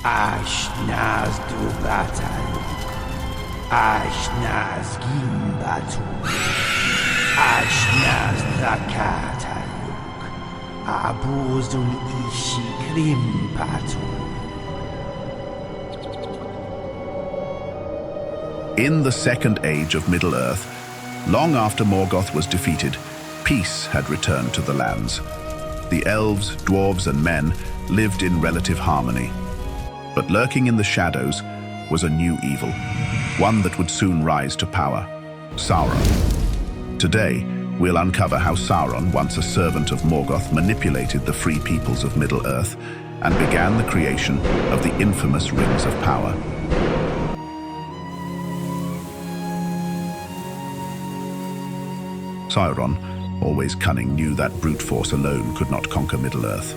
Ashnaz Dugataluk, Ashnaz Gimbatu, Ashnaz Rakataluk, Abuzun Ishikrimpatu. In the Second Age of Middle-earth, long after Morgoth was defeated, peace had returned to the lands. The elves, dwarves, and men lived in relative harmony. But lurking in the shadows was a new evil, one that would soon rise to power: Sauron. Today, we'll uncover how Sauron, once a servant of Morgoth, manipulated the free peoples of Middle-earth and began the creation of the infamous Rings of Power. Sauron, always cunning, knew that brute force alone could not conquer Middle-earth.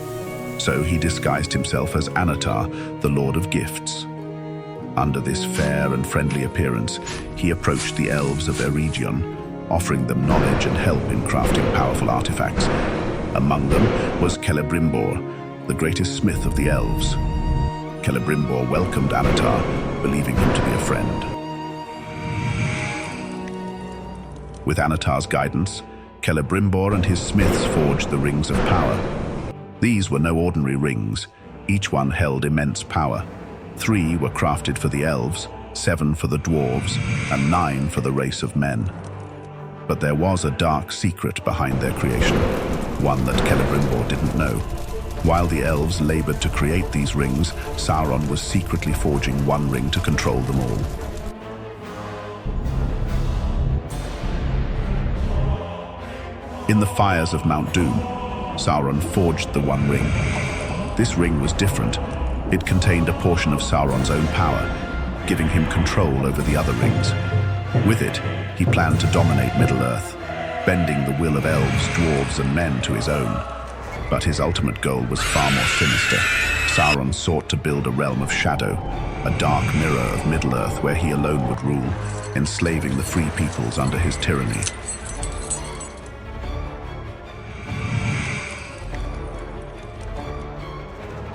So he disguised himself as Anatar, the Lord of Gifts. Under this fair and friendly appearance, he approached the elves of Eregion, offering them knowledge and help in crafting powerful artifacts. Among them was Celebrimbor, the greatest smith of the elves. Celebrimbor welcomed Anatar, believing him to be a friend. With Anatar's guidance, Celebrimbor and his smiths forged the Rings of Power. These were no ordinary rings. Each one held immense power. 3 were crafted for the elves, 7 for the dwarves, and 9 for the race of men. But there was a dark secret behind their creation, one that Celebrimbor didn't know. While the elves labored to create these rings, Sauron was secretly forging one ring to control them all. In the fires of Mount Doom, Sauron forged the One Ring. This ring was different. It contained a portion of Sauron's own power, giving him control over the other rings. With it, he planned to dominate Middle-earth, bending the will of elves, dwarves, and men to his own. But his ultimate goal was far more sinister. Sauron sought to build a realm of shadow, a dark mirror of Middle-earth where he alone would rule, enslaving the free peoples under his tyranny.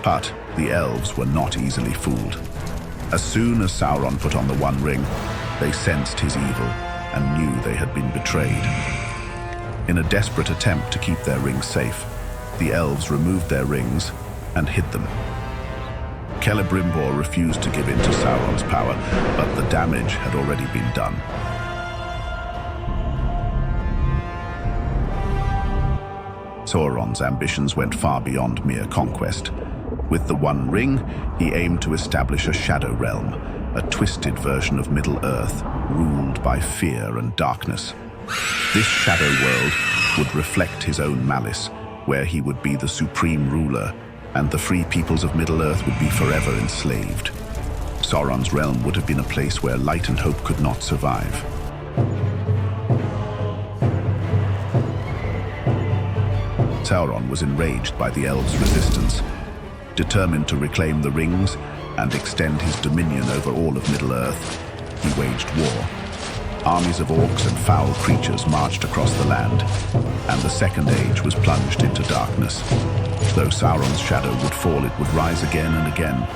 But the elves were not easily fooled. As soon as Sauron put on the One Ring, they sensed his evil and knew they had been betrayed. In a desperate attempt to keep their rings safe, the elves removed their rings and hid them. Celebrimbor refused to give in to Sauron's power, but the damage had already been done. Sauron's ambitions went far beyond mere conquest. With the One Ring, he aimed to establish a shadow realm, a twisted version of Middle-earth, ruled by fear and darkness. This shadow world would reflect his own malice, where he would be the supreme ruler, and the free peoples of Middle-earth would be forever enslaved. Sauron's realm would have been a place where light and hope could not survive. Sauron was enraged by the elves' resistance. Determined to reclaim the rings and extend his dominion over all of Middle-earth, he waged war. Armies of orcs and foul creatures marched across the land, and the Second Age was plunged into darkness. Though Sauron's shadow would fall, it would rise again and again,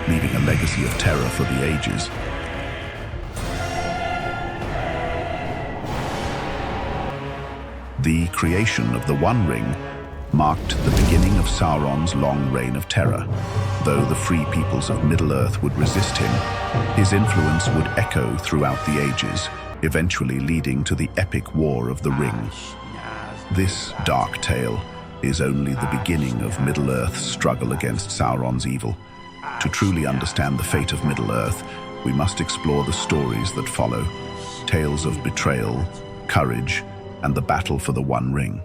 leaving a legacy of terror for the ages. The creation of the One Ring marked the beginning of Sauron's long reign of terror. Though the free peoples of Middle-earth would resist him, his influence would echo throughout the ages, eventually leading to the epic War of the Ring. This dark tale is only the beginning of Middle-earth's struggle against Sauron's evil. To truly understand the fate of Middle-earth, we must explore the stories that follow, tales of betrayal, courage, and the battle for the One Ring.